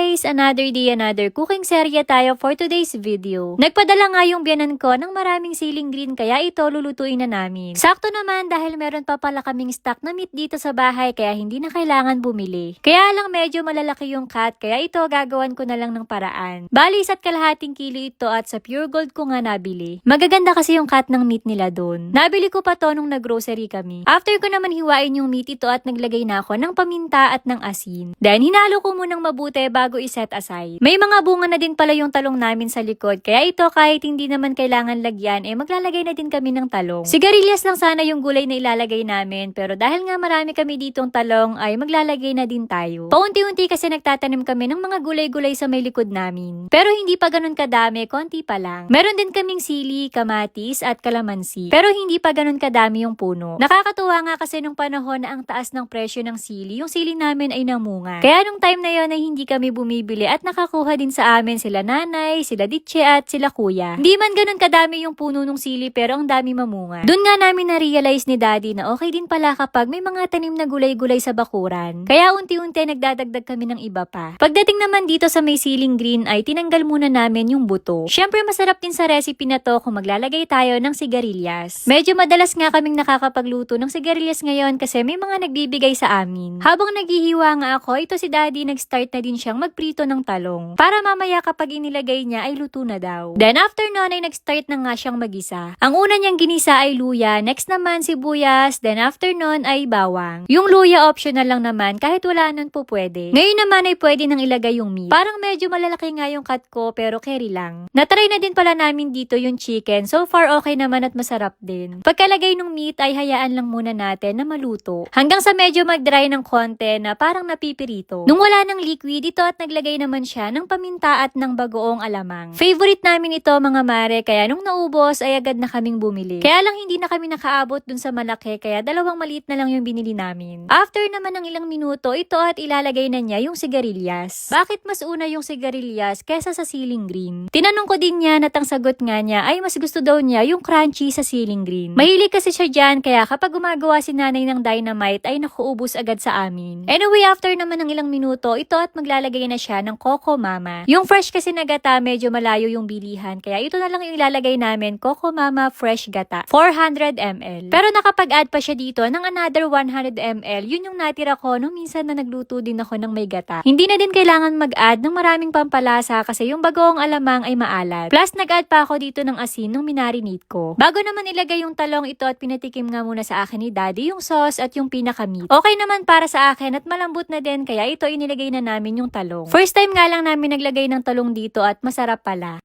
guys! Another day, another cooking serye tayo for today's video. Nagpadala nga yung biyanan ko ng maraming siling green kaya ito lulutuin na namin. Sakto naman dahil meron pa pala kaming stock na meat dito sa bahay kaya hindi na kailangan bumili. Kaya lang medyo malalaki yung cut kaya ito gagawan ko na lang ng paraan. Bali 1.5 kilo ito at sa Pure Gold ko nga nabili. Magaganda kasi yung cut ng meat nila doon. Nabili ko pa to nung nag-grocery kami. After ko naman hiwain yung meat ito at naglagay na ako ng paminta at ng asin. Then hinalo ko munang mabuti bago iset aside. May mga bunga na din pala yung talong namin sa likod kaya ito kahit hindi naman kailangan lagyan maglalagay na din kami ng talong. Sigarilyas lang sana yung gulay na ilalagay namin pero dahil nga marami kami ditong talong ay maglalagay na din tayo. Paunti-unti kasi nagtatanim kami ng mga gulay-gulay sa may likod namin. Pero hindi pa ganun kadami, konti pa lang. Meron din kaming sili, kamatis at kalamansi. Pero hindi pa ganun kadami yung puno. Nakakatuwa nga kasi nung panahon na ang taas ng presyo ng sili, yung sili namin ay namunga. Kaya nung time na yon ay hindi kami bumibili at nakakuha din sa amin sila nanay, sila ditche at sila kuya. Hindi man ganun kadami yung puno ng sili pero ang dami mamunga. Doon nga namin na-realize ni daddy na okay din pala kapag may mga tanim na gulay-gulay sa bakuran. Kaya unti-unti nagdadagdag kami ng iba pa. Pagdating naman dito sa may siling green ay tinanggal muna namin yung buto. Syempre masarap din sa recipe na to kung maglalagay tayo ng sigarilyas. Medyo madalas nga kaming nakakapagluto ng sigarilyas ngayon kasi may mga nagbibigay sa amin. Habang naghihiwa nga ako, ito si daddy nag-start na din siyang magprito ng talong. Para mamaya kapag inilagay niya ay luto na daw. Then after nun ay nag-start na nga siyang magisa. Ang una niyang ginisa ay luya, next naman sibuyas, then after nun ay bawang. Yung luya optional lang naman kahit wala nun po pwede. Ngayon naman ay pwede nang ilagay yung meat. Parang medyo malalaki nga yung cut ko pero carry lang. Natry na din pala namin dito yung chicken. So far okay naman at masarap din. Pagkalagay ng meat ay hayaan lang muna natin na maluto. Hanggang sa medyo mag-dry ng konti na parang napipirito. Nung wala ng liquid ito at naglagay naman siya ng paminta at ng bagoong alamang. Favorite namin ito mga mare kaya nung naubos ay agad na kaming bumili. Kaya lang hindi na kami nakaabot dun sa malaki kaya dalawang maliit na lang yung binili namin. After naman ng ilang minuto ito at ilalagay na niya yung sigarilyas. Bakit mas una yung sigarilyas kesa sa siling green? Tinanong ko din niya at ang sagot nga niya ay mas gusto daw niya yung crunchy sa siling green. Mahilig kasi siya dyan kaya kapag gumagawa si nanay ng dynamite ay nakuubos agad sa amin. Anyway after naman ng ilang minuto ito at maglalagay na siya ng Coco Mama. Yung fresh kasi na gata medyo malayo yung bilihan kaya ito na lang yung ilalagay namin Coco Mama Fresh Gata 400 ml. Pero nakapag-add pa siya dito ng another 100 ml. Yun yung natira ko nung minsan na nagluto din ako ng may gata. Hindi na din kailangan mag-add ng maraming pampalasa kasi yung bagoong alamang ay maalat. Plus nag-add pa ako dito ng asin nung minarinate ko. Bago naman ilagay yung talong ito at pinatikim nga muna sa akin ni daddy yung sauce at yung pinaka-meat. Okay naman para sa akin at malambot na din kaya ito inilagay na namin yung talong. First time nga lang namin naglagay ng talong dito at masarap pala.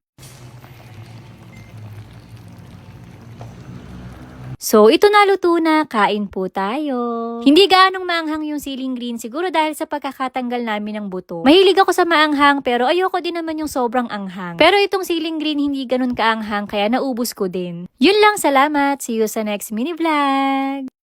So, ito na luto na. Kain po tayo. Hindi gaanong maanghang yung siling green siguro dahil sa pagkakatanggal namin ng buto. Mahilig ako sa maanghang pero ayoko din naman yung sobrang anghang. Pero itong siling green hindi ganun kaanghang kaya naubos ko din. Yun lang, salamat. See you sa next mini vlog.